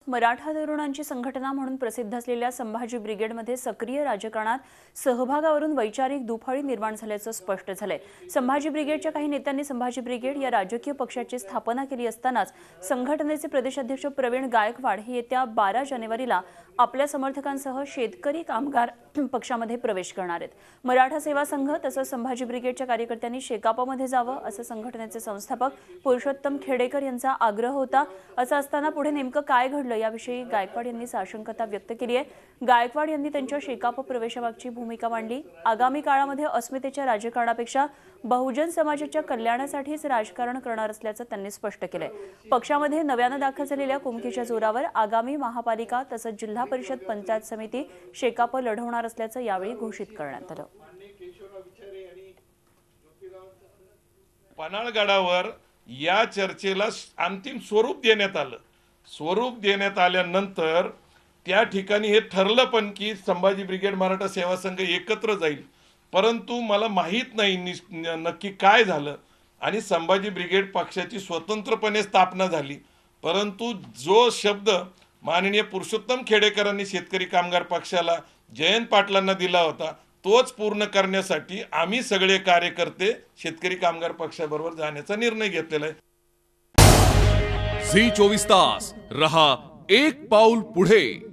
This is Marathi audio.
मराठा तरुणांची संघटना म्हणून प्रसिद्ध असलेल्या संभाजी ब्रिगेडमध्ये सक्रिय राजकारणात सहभागावरून वैचारिक दुफाळी निर्माण झाल्याचं स्पष्ट झालंय। संभाजी ब्रिगेडच्या काही नेत्यांनी संभाजी ब्रिगेड या राजकीय पक्षाची स्थापना केली असतानाच संघटनेचे प्रदेशाध्यक्ष प्रवीण गायकवाड हे येत्या 12 जानेवारीला आपल्या समर्थकांसह शेतकरी कामगार पक्षामध्ये प्रवेश करणार आहेत। मराठा सेवा संघ तसंच संभाजी ब्रिगेडच्या कार्यकर्त्यांनी शेकापमध्ये जावं असं संघटनेचे संस्थापक पुरुषोत्तम खेडेकर यांचा आग्रह होता। असं असताना पुढे नेमकं काय घडलं याविषयी गायकवाड यांनी साशंकता व्यक्त केली आहे। गायकवाड यांनी त्यांच्या शेकाप प्रवेशाबाबतची भूमिका मांडली। आगामी काळामध्ये अस्मितेच्या राजकारणापेक्षा बहुजन समाजाच्या कल्याणासाठीच राजकारण करणार असल्याचं त्यांनी स्पष्ट केलंय। पक्षामध्ये नव्यानं दाखल झालेल्या कुमकीच्या जोरावर आगामी महापालिका तसंच जिल्हा परिषद पंचायत समिती शेकाप लढवणार असल्याचं यावेळी घोषित करण्यात आलं। पन्हाळगडावर या चर्चेला अंतिम स्वरूप देण्यात आलं। स्वरूप देण्यात आल्यानंतर त्या ठिकाणी हे ठरलं पण की संभाजी ब्रिगेड मराठा सेवा संघ एकत्र जाईल, परंतु मला माहीत नाही नक्की काय झालं आणि संभाजी ब्रिगेड पक्षाची स्वतंत्रपणे स्थापना झाली। परंतु जो शब्द माननीय पुरुषोत्तम खेडेकरांनी शेतकरी कामगार पक्षाला जयंत पाटलांना दिला होता तोच पूर्ण करण्यासाठी आम्ही सगळे कार्यकर्ते शेतकरी कामगार पक्षाबरोबर जाण्याचा निर्णय घेतलेला आहे। झी 24 तास रहा एक पाऊल पुढे।